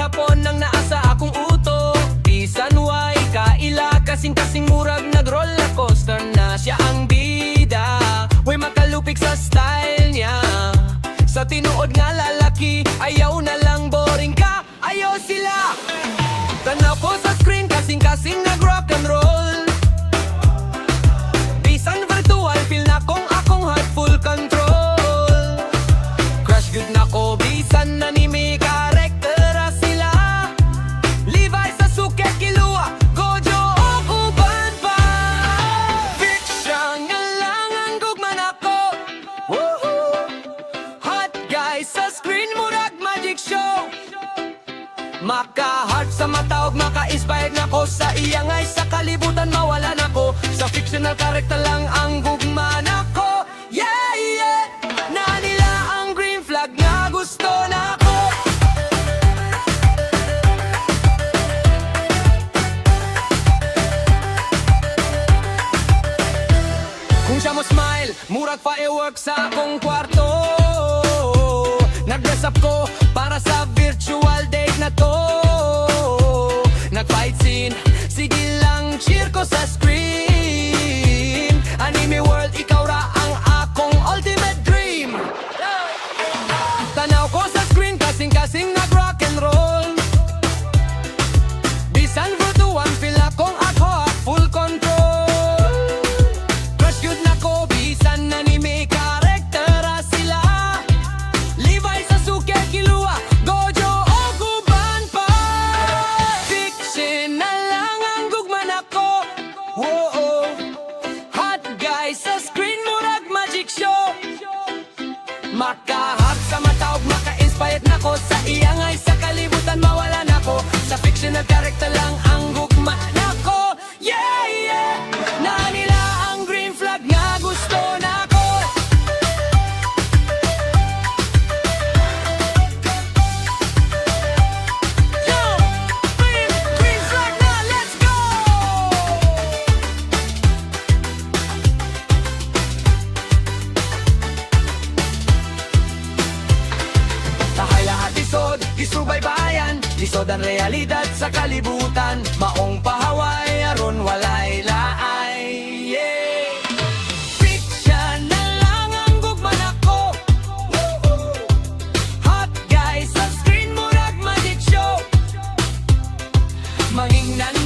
gihapon nang naa sa akong uto. Bisan way kaila, kasing-kasing murag nag-roller coaster na siya ang bida. Way makalupik sa style niya. Sa tinuod nga lalaki, ayaw na lang boring ka. Ayaw sila. Tanaw ko sa screen, kasing-kasing nag-rock and roll. Bisan virtual, feel na kong akong heart full control. Crush good na ko, bisan anime character sila. Levi, Sasuke, Killua, Gojo o uban pa. Fictional lang ang gugma na ko. Woohoo! Hot guys sa screen, murag magic show. Maka-heart sa mataog, maka-inspired na ko. Sa iyangay sa kalibutan, mawala na ko. Sa fictional character lang ang gugma na ko. Yeah, yeah! Na nila ang green flag nga gusto na ko. Kung siya mo smile, murag fireworks sa akong kwarto. Nag-dress up ko para sa virtual date na to. Nag-fight scene, sige lang cheer ko sa screen. Anime world, ikaw ra ang akong ultimate dream. Tanaw ko sa screen, kasing-kasing nag-rock and roll. Bisan virtual, feel akong ako full control. Crush good na ko, bisan anime character sila. Levi, Sasuke, Killua, Gojo o uban pa. Fictional lang ang gugma na ko. Whoa, hot guys sa screen, murag magic show. Maka-heart sa mataog, maka-inspired na ko. Sa iyangay sa kalibutan, mawala na ko. Sa fictional character lang ang gugma na ko. Yeah, yeah! Na nila ang green flag nga gusto na ko. Yo! Green flag na, let's go! Tahay lahat isod, isubaybayan. Lisod ang realidad sa kalibutan. Maong pahaway, aron walay laay. Yeah! Fictional lang ang gugma na ko. Hot guys sa screen, murag magic show. Mangingnan